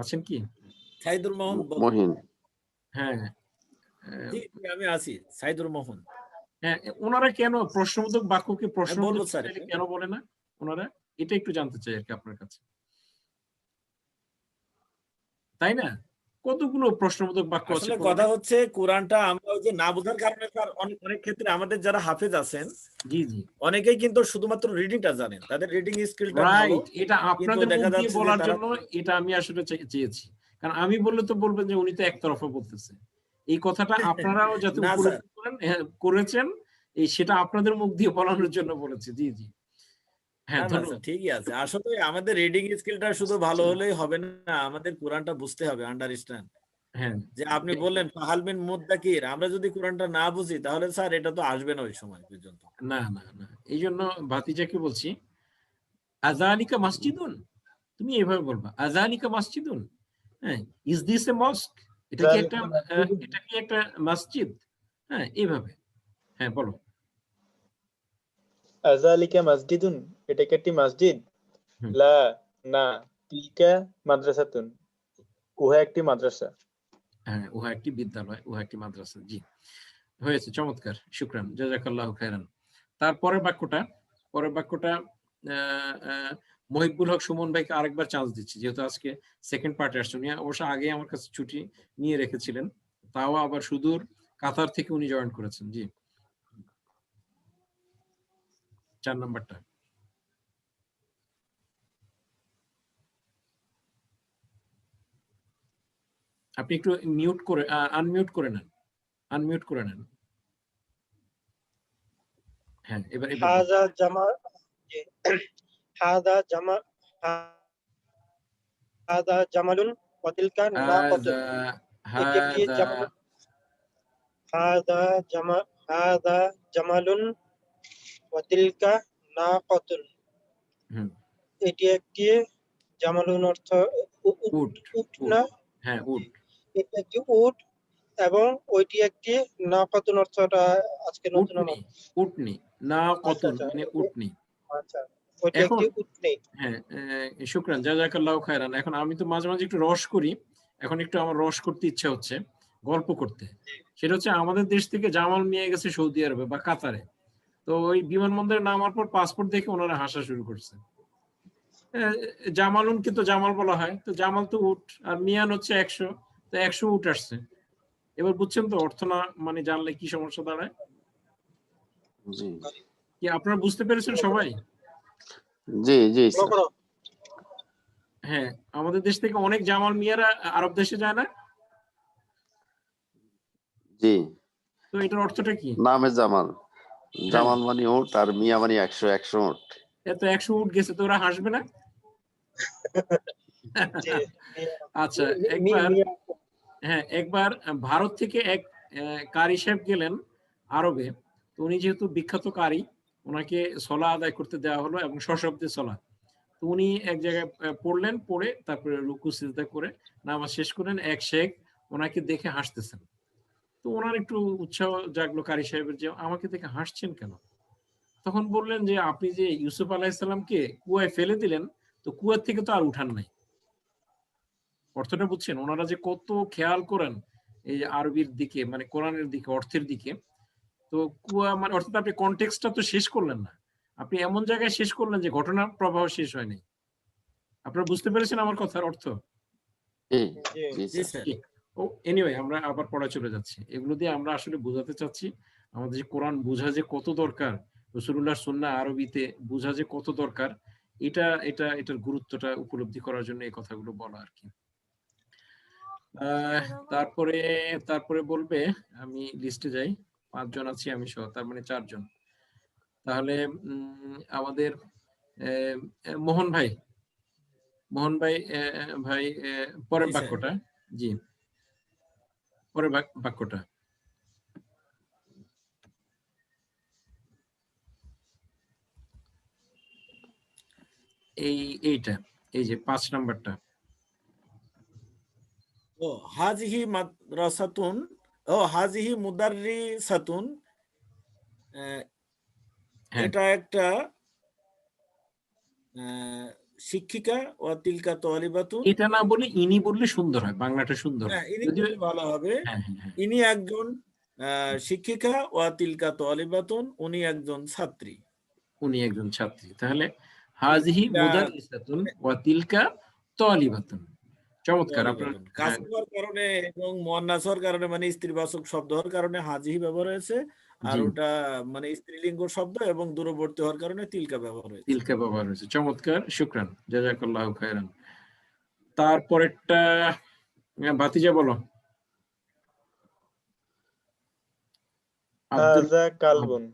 আছেন কি? সাইদুর মহিন। হ্যাঁ, আমি আছি, সাইদুর মোহন। হ্যাঁ, ওনারা কেন প্রশ্নবোধক বাক্যকে প্রশ্নবোধক কেন বলে না ওনারা? এটা একটু জানতে চাই আর কি আপনার কাছে, তাই না? কতগুলো প্রশ্নবোধক বাক্য আছে। আসলে কথা হচ্ছে কোরআনটা আমরা ওই যে না বোঝার কারণে অনেক ক্ষেত্রে আমাদের যারা হাফেজ আছেন, জি জি, অনেকেই কিন্তু শুধুমাত্র রিডিংটা জানেন, তাদের রিডিং স্কিলটা ভালো। এটা আপনাদের মুখ দিয়ে বলার জন্য এটা আমি আসলে চেয়েছি, কারণ আমি বললে তো বলবেন যে উনি তো একতরফা বলতেছে, এই কথাটা আপনারাও যাতে না স্যার, উপলব্ধি করেন, করেছেন, এই সেটা আপনাদের মুখ দিয়ে বলানোর জন্য বলেছি। জি জি, হ্যাঁ না না ধন্যবাদ। স্যার, ঠিকই আছে। আসলে আমাদের রিডিং স্কিলটা শুধু ভালো হলেই হবে না, আমাদের কোরআনটা বুঝতে হবে, আন্ডারস্ট্যান্ড। হ্যাঁ যে আপনি বললেন ফাহাল মিন মুদ্দাকির, আমরা যদি কোরআনটা না বুঝি তাহলে স্যার এটা তো আসবে না ওই সময় পর্যন্ত। না না না, এই জন্য ভাতিজাকে বলছি আযালিকা মসজিদুন, তুমি এইভাবে বলবা আযালিকা মসজিদুন। হ্যাঁ, ইজ দিস এ মস্ক, এটা কি একটা এটা কি একটা মসজিদ? হ্যাঁ এইভাবে, হ্যাঁ বলো। আযালিকা মাসজিদুন, এটা কি একটি মসজিদ? হুম। লা, না। তিলকা মাদ্রাসাতুন, উহা একটি মাদ্রাসা। হ্যাঁ, উহা একটি বিদ্যালয়, উহা একটি মাদ্রাসা। জি, হয়েছে, চমৎকার, শুকরান, জাযাকাল্লাহু খায়রান। তারপরের বাক্যটা, পরের বাক্যটা মহিবুল হক সুমন ভাইকে আরেকবার চান্স দিচ্ছি, যেহেতু আজকে সেকেন্ড পার্টে আসছেন। উনি অবশ্য আগে আমার কাছে ছুটি নিয়ে রেখেছিলেন, তাও আবার সুদূর কাতার থেকে উনি জয়েন করেছেন। জি, 4 নাম্বারটা। আপনি একটু মিউট করে আনমিউট করে নেন, আনমিউট করে নেন। হ্যাঁ, এবার এবার বলুন। হাযা জামা হাযা জামা হাযা জামালুন ওয়া তিলকা নাকাতুন। এটি একটি জামালুন। হাযা জামালুন ওয়া তিলকা নাকাতুন। হুম, এটি একটি জামালুন অর্থ উট, উট উট, না, হ্যাঁ উট, এটি একটি উট এবং ওইটি একটি নাকাতুন অর্থটা আজকে নতুন উটনি, আমার। উটনি, না আচ্ছা কতুন আচ্ছা মানে উটনি। আচ্ছা, ওইটি এখন একটি উটনি। হ্যাঁ, শুকরান, জাযাকাল্লাহু খায়রান। এখন আমি তো মাঝে মাঝে একটু রস করি, এখন একটু আমার রস করতে ইচ্ছা হচ্ছে, গল্প করতে। সেটা হচ্ছে আমাদের দেশ থেকে জামাল মিয়া গেছে সৌদি আরবে বা কাতারে, তো ওই বিমানবন্দরে নামার পর পাসপোর্ট দেখে ওনারা হাসা শুরু করছে। জামালুনকে তো জামাল বলা হয়, তো জামাল তো উট, আর মিয়ান হচ্ছে 100, তো 100 উট আসছে। এবার বুঝছেন তো অর্থ না মানে জানলে কি সমস্যা দাঁড়ায়? জি কি আপনারা বুঝতে পেরেছেন সবাই? জি জি স্যার। হ্যাঁ, আমাদের দেশ থেকে অনেক জামাল মিয়ারা আরব দেশে যায় না, জি, তো এটার অর্থটা কি? নামে জামাল, হ্যাঁ, জামাল মানে উট আর মিয়া মানে 100 উট। এত 100 উট গেছে, তো ওরা হাসবে না? জি, আচ্ছা, একবার ভারত থেকে এক কারি সাহেব গেলেন আরবে, তো উনি যেহেতু বিখ্যাত কারি, ওনাকে সলা আদায় করতে দেওয়া হলো এবং সশব্দে সলা। তো উনি এক জায়গায় পড়লেন, পড়ে তারপরে রুকু সিজদা করে নামাজ শেষ করেন। এক শেখ ওনাকে দেখে হাসতেছেন, তো ওনার একটু উৎসাহ জাগলো কারি সাহেবের, যে আমাকে দেখে হাসছেন কেন? তখন বললেন যে আপনি যে ইউসুফ আলাহিসাল্লামকে কুয়ায় ফেলে দিলেন, তো কুয়ার থেকে তো আর উঠান নাই। অর্থটা বুঝছেন? ওনারা যে কত খেয়াল করেন এই আরবির দিকে, মানে কোরআনের দিকে, অর্থের দিকে। তো কুয়া মানে অর্থাৎ আপনি কনটেক্সটটা তো শেষ করলেন না, আপনি এমন জায়গায় শেষ করলেন যে ঘটনার প্রবাহ শেষ হয়নি। আপনারা বুঝতে পেরেছেন আমার কথার অর্থ? জি জি, জি জি স্যার। স্যার। ও এনিওয়ে, আমরা আবার পড়া চলে যাচ্ছি। এগুলো দিয়ে আমরা আসলে বোঝাতে চাচ্ছি আমাদের যে কোরআন বোঝা যে কত দরকার, রাসূলুল্লাহর সুন্নাহ আরবিতে বোঝা যে কত দরকার, এটার গুরুত্বটা উপলব্ধি করার জন্য এই কথাগুলো বলা আর কি। তারপরে তারপরে বলবে, আমি লিস্টে যাই, 5 জন আছি আমি সহ, তার মানে 4 জন। তাহলে আমাদের মোহন ভাই, মোহন ভাই, ভাই পরের জি স্যার। বাক্যটা। জি, পরের বাক্যটা এইটা, এই যে 5 নাম্বারটা। ও হাজিহি মাদ্রাসাতুন, ও হাজিহি মুদাররিসাতুন, হ্যাঁ, এটা একটা শিক্ষিকা, ও তিলকা তালিবাতুন। এটা না বলে ইনি বললে সুন্দর হয়, বাংলাটা সুন্দর হ্যাঁ, হয় ইনি যদিও। বললে ভালো হবে। হ্যাঁ হ্যাঁ হ্যাঁ, ইনি একজন শিক্ষিকা, ও তিলকা তালিবাতুন, উনি একজন ছাত্রী। উনি একজন ছাত্রী। তাহলে জি, হাজিহি এটা মুদাররিসাতুন মানে ওয়া তিলকা তালিবাতুন। চমৎকার আপনার। তালিবাতুন কাসর হওয়ার কারণে এবং মুয়ান্নাস হওয়ার কারণে, মানে স্ত্রীবাচক শব্দ হওয়ার কারণে হাজিহি ব্যবহার হয়েছে, আর জি, ওটা মানে স্ত্রীলিঙ্গ শব্দ এবং দূরবর্তী হওয়ার কারণে তিলকা ব্যবহার হয়েছে। তিলকা ব্যবহার হয়েছে। চমৎকার, শুকরান, জাযাকাল্লাহু খায়রান। তারপরেরটা ভাতিজা বলো। আব্দুল হাজা কালবুন।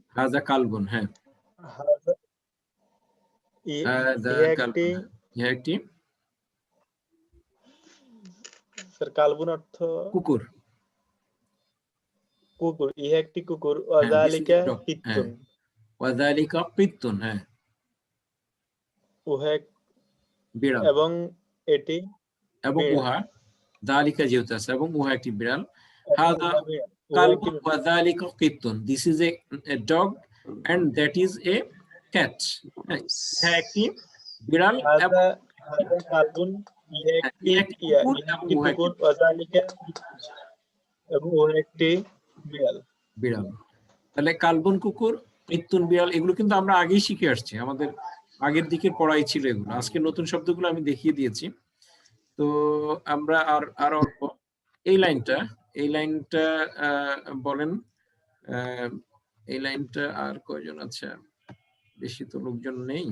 হাজা কালবুন, হ্যাঁ হাজা হাজা ইহা একটি কালবুন, ইহা একটি স্যার কালবুন অর্থ কুকুর। কুকুর, ইহা একটি কুকুর। হ্যাঁ, this is a ওয়াযালিকা dog, হ্যাঁ। কিত্তুন, ওয়াযালিকা কিত্তুন, হ্যাঁ উহা এক- বিড়াল। এবং এটি এবং বিড়াল। উহা যালিকা যেহেতু আছে এবং উহা একটি বিড়াল। এবং হাজা উহা বিড়াল। উহা একটি কালবুন বিড়াল। ওয়াযালিকা কিত্তুন, this is a dog and that is a cat. হ্যাঁ, ইহা একটি বিড়াল এবং হাজা হাজা কালবুন, ইহা একটি ইহা একটি ইহা কুকুর ইহা এবং একটি উহা একটি কুকুর। ওয়াযালিকা এবং উহা একটি বিড়াল। বিড়াল। তাহলে কালবুন কুকুর, কিত্তুন বিড়াল, এগুলো কিন্তু আমরা আগেই শিখে আসছি, আমাদের আগের দিকের পড়াই ছিল এগুলো। আজকে নতুন শব্দগুলো আমি দেখিয়ে দিয়েছি। তো আমরা আর অল্প এই লাইনটা বলেন, এই লাইনটা আর কয়জন আছে? বেশি তো লোকজন নেই।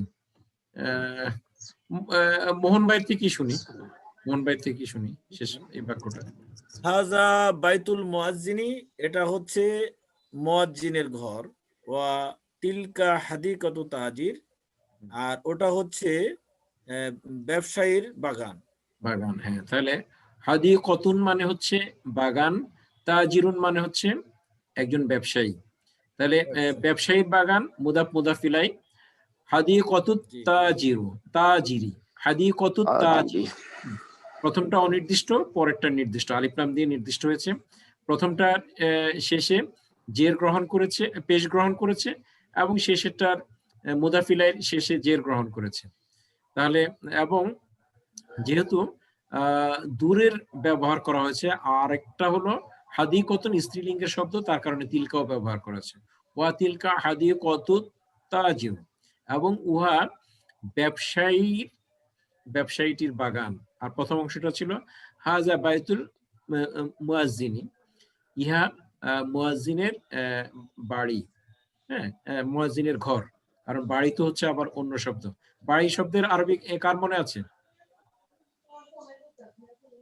মোহন ভাই থেকে শুনি, মোহন ভাই থেকে শুনি শেষ এই বাক্যটা। হাজা বাইতুল মুয়াজ্জিনি, এটা হচ্ছে মুয়াজ্জিনের ঘর। ওয়া তিলকা হাদিকাতু তাজির, আর ওটা হচ্ছে ব্যবসায়ীর বাগান। বাগান, হ্যাঁ। তাহলে হাদিকাতুন মানে হচ্ছে বাগান, তাজিরুন মানে হচ্ছে একজন ব্যবসায়ী। তাহলে ব্যবসায়ীর বাগান, মুদাফ মুদাফ ইলাই, হাদিকাতুত জি। তাজিরু, তাজিরি, হাদিকাতুত তাজিরি। তাজিরি। প্রথমটা অনির্দিষ্ট, পরেরটা নির্দিষ্ট, আলিফ লাম দিয়ে নির্দিষ্ট হয়েছে। প্রথমটা শেষে জের গ্রহণ করেছে, পেশ গ্রহণ করেছে, এবং শেষেরটার মুদাফিলাইয়ের শেষে জের গ্রহণ করেছে। তাহলে এবং যেহেতু দূরের ব্যবহার করা হয়েছে, আর একটা হলো হাদিকাতুন স্ত্রীলিঙ্গের শব্দ, তার কারণে তিলকাও ব্যবহার করেছে। ওয়া তিলকা হাদিকাতুত তাজির, এবং উহা ব্যবসায়ীটির বাগান। আর প্রথম অংশটা ছিল হাজা বাইতুল মুয়াজ্জিনি, ইহা মুয়াজ্জিনের বাড়ি, হ্যাঁ মুয়াজ্জিনের ঘর। কারণ বাড়ি তো হচ্ছে আবার অন্য শব্দ। বাড়ি শব্দের আরবি কার মনে আছে?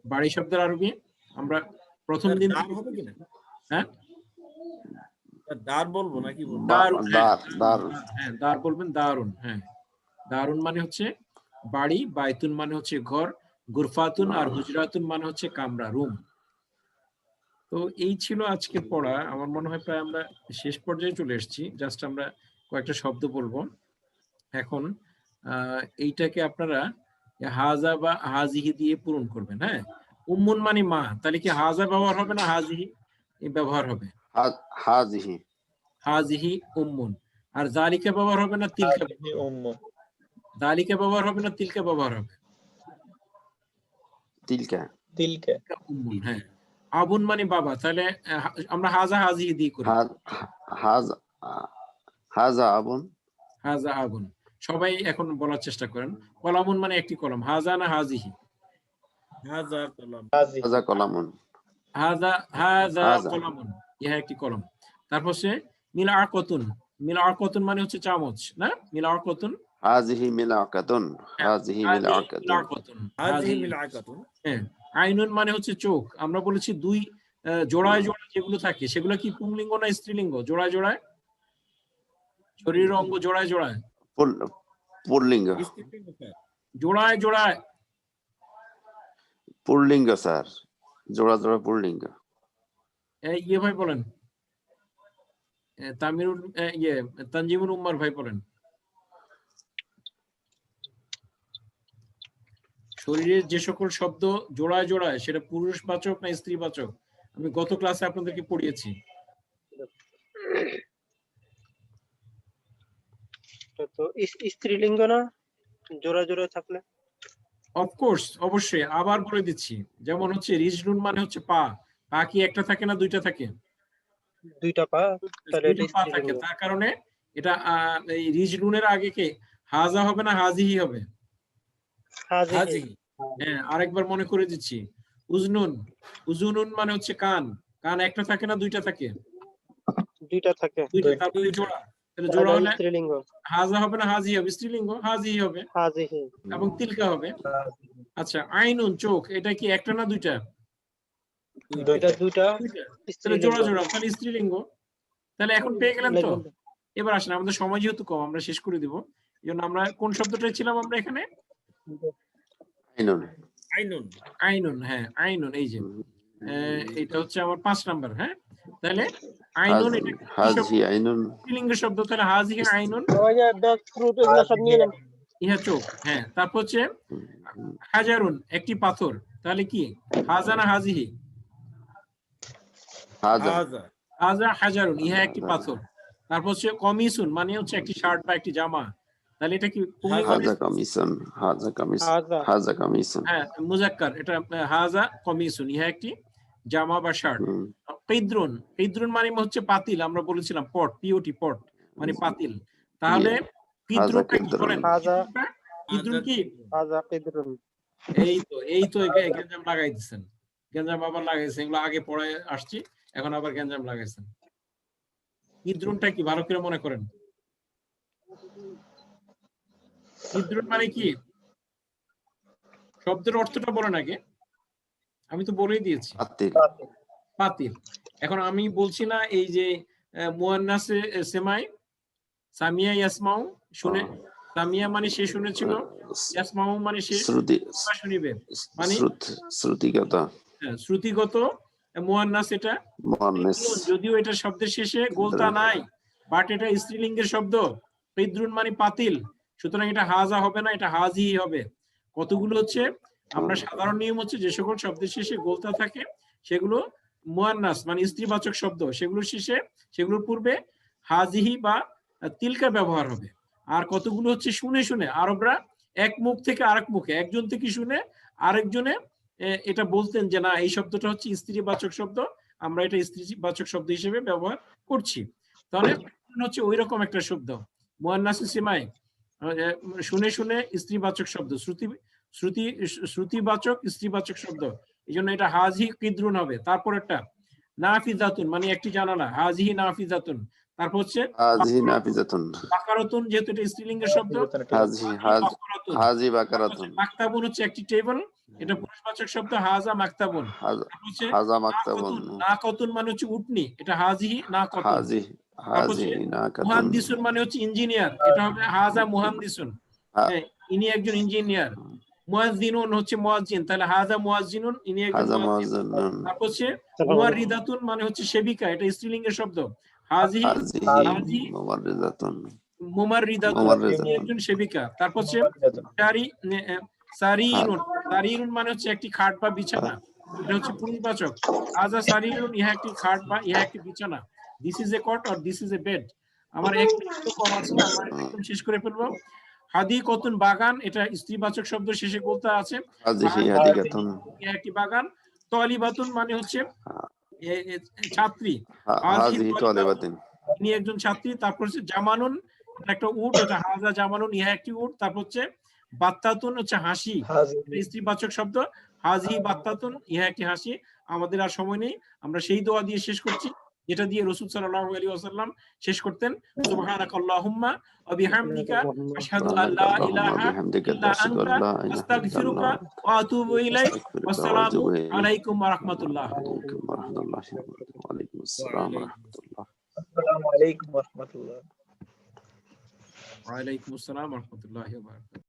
বাড়ি শব্দের আরবি আমরা প্রথম দিন দার হবে কিনা? হ্যাঁ দার বলবো নাকি বলবো? দারুন, হ্যাঁ দারুন। হ্যাঁ দার বলবেন, দারুন, হ্যাঁ দারুন মানে হচ্ছে বাড়ি, বাইতুন মানে হচ্ছে ঘর, গুরফাতুন আর হুজরাতুন মানে হচ্ছে কামরা, রুম। তো এই ছিল আজকের পড়া। আমার মনে হয় প্রায় আমরা শেষ পর্যায়ে চলে এসেছি। জাস্ট আমরা কয়েকটা শব্দ বলবো এখন। এইটাকে আপনারা হাজা বা হাজিহি দিয়ে পূরণ করবেন। হ্যাঁ, উম্মুন মানে মা, তাহলে কি হাজা ব্যবহার হবে না হাজিহি ব্যবহার হবে? হাজিহি। হাজিহি উম্মুন। আর যালিকা ব্যবহার হবে না তিলকা? হাজিহি উম্মু। যালিকা ব্যবহার হবে না তিলকা ব্যবহার হবে? তিলকা। তিলকা। উম্মুন, হ্যাঁ। আবুন মানে বাবা, তাহলে আমরা হাজা হাজিহি দিয়ে করি। হাজা আবুন। হাজা আবুন। সবাই এখন বলার চেষ্টা করেন। কলামুন মানে একটি কলম, হাজা না হাজিহি? হাজা কলম। হাজা কলামুন। হাজা হাজা কলামুন, ইহা একটি কলম। তারপর সে মিলআকাতুন, মিলআকাতুন মানে হচ্ছে চামচ, না? মিলআকাতুন, হাজিহি মিলআকাতুন। হাজিহি মিলআকাতুন। হাজিহি মিলআকাতুন। হ্যাঁ। আইনুন মানে হচ্ছে চোখ। আমরা বলেছি দুই জোড়ায় জোড়ায় যেগুলো থাকে সেগুলো কি পুংলিঙ্গ না স্ত্রীলিঙ্গ? জোড়ায় জোড়ায়, শরীরের অঙ্গ জোড়ায় জোড়ায়, পুল্লিঙ্গ। স্ত্রীলিঙ্গ স্যার। জোড়ায় জোড়ায়, পুল্লিঙ্গ স্যার, জোড়া জোড়া পুল্লিঙ্গ। ইয়ে ভাই বলেন, তামিরুল তানজিমুল উম্মার ভাই বলেন। শরীরের যে সকল শব্দ জোড়ায় জোড়ায় সেটা পুরুষবাচক না স্ত্রীবাচক? আমি গত ক্লাসে আপনাদেরকে পড়িয়েছি। তো স্ত্রীলিঙ্গ না জোড়া জোড়া থাকলে? অফকোর্স, অবশ্যই, আবার বলে দিচ্ছি। যেমন হচ্ছে রিজলুন মানে হচ্ছে পা, পা কি একটা থাকে না দুইটা থাকে? দুইটা পা, তাহলে এটা দুইটা পা থাকে, স্ত্রীলিঙ্গ। তার কারণে এটা এই রিজলুনের আগে কে হাজা হবে না হাজিহি হবে? হাজিহি। হ্যাঁ, আরেকবার মনে করে দিচ্ছি। উজনুন, উজুনুন মানে হচ্ছে কান, কান একটা থাকে না দুইটা থাকে? দুইটা থাকে। দুইটা, তারপরে জোড়া, তাহলে জোড়া হলে স্ত্রীলিঙ্গ। হাজা হবে না হাজি হবে? স্ত্রীলিঙ্গ, হাজিহি হবে। হাজিহি। এবং তিলকা হবে। আচ্ছা, আইনুন চোখ, এটা কি একটা না দুইটা? দুইটা। এটা দুইটা তাহলে জোড়া স্ত্রীলিঙ্গ। জোড়া, তাহলে স্ত্রীলিঙ্গ। তাহলে এখন পেয়ে গেলেন তো? লিখুন। এবার আসেন, আমাদের সময় যেহেতু কম আমরা শেষ করে দিব, এই জন্য আমরা কোন শব্দটা ছিলাম আমরা এখানে? আইনুন। আইনুন। আইনুন, হ্যাঁ আইনুন। এই যে এটা হচ্ছে আমার 5 নাম্বার। হ্যাঁ, তাহলে আইনুন এটা কি শব্দ? হাজি আইনুন। স্ত্রীলিঙ্গ শব্দ। তাহলে হাজি আইনুন, ডগ ফ্রুট এগুলো সব নিয়ে নেন। ইহা চোখ। হ্যাঁ, তারপর হচ্ছে হাজারুন একটি পাথর। তাহলে কি হাজা না হাজিহি? হাজা। হাজা। হাজা হাজারুন, ইহা একটি পাথর। তারপর হচ্ছে কমিসুন মানে হচ্ছে একটি শার্ট বা একটি জামা। তাহলে এটা কি পুল্লিঙ্গ? হাজা কামিসুন। হাজা কামিসুন। হাজা। হাজা কামিসুন। হ্যাঁ মুজাক্কার, এটা হাজা কমিসুন, ইহা একটি জামা বা শার্ট। কিদ্রুন, কিদ্রুন মানে হচ্ছে পাতিল, আমরা বলেছিলাম পট, পিওটি পট মানে পাতিল। তাহলে কিদ্রুনটা কি কিদ্রুন। বলেন? হাজা। কিদ্রুন কি? হাজা কিদরুন। এই তো গ্যাঞ্জাম লাগাই দিচ্ছেন, গ্যাঞ্জাম আবার লাগাইছেন, এগুলো আগে পড়ায় আসছি, এখন আবার গ্যাঞ্জাম লাগাইছেন। কিদ্রুনটা কি ভালো করে মনে করেন? কিদ্রুন মানে কি? শব্দের অর্থটা বলেন আগে, আমি তো বলেই দিয়েছি। পাতিল। পাতিল। এখন আমি বলছি না এই যে মুয়ান্নাসে সেমাই, সামিয়া ইয়াসমাউ, শুনে, সামিয়া মানে সে শুনেছিল, ইয়াসমাউ মানে সে শ্রুতি। শুনিবে, মানে শ্রুতিগত। শ্রুতিগত মুয়ান্নাস। এটা মুয়ান্নাস। যদিও এটা শব্দের শেষে গোলতা নাই, বাট এটা স্ত্রীলিঙ্গের শব্দ। পিদ্রুন মানে পাতিল, সুতরাং এটা হাজা হবে না, এটা হাজি হবে। কতগুলো হচ্ছে, আমরা সাধারণ নিয়ম হচ্ছে যে সকল শব্দের শেষে গোলতা থাকে সেগুলো মুয়ান্নাস মানে স্ত্রীবাচক শব্দ, সেগুলোর শেষে, সেগুলোর পূর্বে হাজিহি বা তিলকা ব্যবহার হবে। আর কতগুলো হচ্ছে শুনে শুনে আরবরা এক মুখ থেকে আরেক মুখে, একজন থেকে শুনে আরেকজনে এটা বলতেন যে না এই শব্দটা হচ্ছে স্ত্রীবাচক শব্দ, আমরা এটা স্ত্রীবাচক শব্দ হিসেবে ব্যবহার করছি। তাহলে হচ্ছে ওই রকম একটা শব্দ মুয়ান্নাসে সিমাই, শুনে শুনে স্ত্রীবাচক শব্দ, শ্রুতিবাচক স্ত্রীবাচক শব্দ, এই জন্য এটা হাজি কিদ্রুন হবে। তারপর একটা নাফিজাতুন মানে একটি জানালা, হাজিহি নাফিজাতুন। তারপর হচ্ছে হাজি নাফিজাতুন। বাকারাতুন, যেহেতু এটা স্ত্রীলিঙ্গের শব্দ, হাজি বাকারাতুন। মাকতাবুন হচ্ছে একটি টেবিল, এটা পুরুষবাচক শব্দ, হাজা মাকতাবুন। হাজা মাকতাবুন। নাকাতুন মানে হচ্ছে উটনি, এটা হাজিহি নাকাতুন। হাজি হাজি নাকাতুন। মুহান্দিসুন মানে হচ্ছে ইঞ্জিনিয়ার, এটা হবে হাজা মুহান্দিসুন, ইনি একজন ইঞ্জিনিয়ার। মুয়াজ্জিনুন হচ্ছে মুয়াজ্জিন, তাহলে হাজা মুয়াজ্জিনুন, ইনি একজন মুয়াজ্জিন। তারপর হচ্ছে মুয়াররিদাতুন মানে হচ্ছে সেবিকা, এটা স্ত্রীলিঙ্গের শব্দ, হাজিহি মুমাররিদাতুন। মুমাররিদাতুন ইনি একজন সেবিকা। তারপর হচ্ছে সারিরুন, সারিরুন মানে হচ্ছে একটি খাট বা বিছানা, এটা হচ্ছে পুরুষবাচক, হাজা সারিরুন, ইহা একটি খাট বা ইহা একটি বিছানা। This is a cot or this is a bed. আমার এক মিনিট কম আছে, আমরা একদম শেষ করে ফেলবো। হাদিকাতুন বাগান, এটা স্ত্রীবাচক শব্দ, শেষে বলতে আছে হাজিহি হাদিকাতুন। একটি বাগান। তলিবাতুন মানে হচ্ছে ছাত্রী, হাজিহি তলিবাতুন, ইনি একজন ছাত্রী। তারপর হচ্ছে জামানুন, এটা একটা উট, এটা হাজা জামানুন, ইহা একটি উট। তারপর হচ্ছে বাত্তাতুন হচ্ছে হাসি, স্ত্রীবাচক শব্দ, হাজি বাত্তাতুন, ইহা একটি হাসি। আমাদের আর সময় নেই, আমরা সেই দোয়া দিয়ে শেষ করছি যেটা দিয়ে রাসূল সাল্লাল্লাহু আলাইহি ওয়াসাল্লাম শেষ করতেন। সুবহানাকাল্লাহুম্মা ওয়া বিহামদিকা আশহাদু আল্লা ইলাহা ইল্লা আনতা আস্তাগফিরুকা ওয়া আতুবু ইলাইক। ওয়াসসালামু আলাইকুম ওয়া রাহমাতুল্লাহ। ওয়া আলাইকুম আসসালাম ওয়া রাহমাতুল্লাহ। আসসালামু আলাইকুম ওয়া রাহমাতুল্লাহ। ওয়া আলাইকুম আসসালাম ওয়া রাহমাতুল্লাহি ওয়া বারাকাতুহু।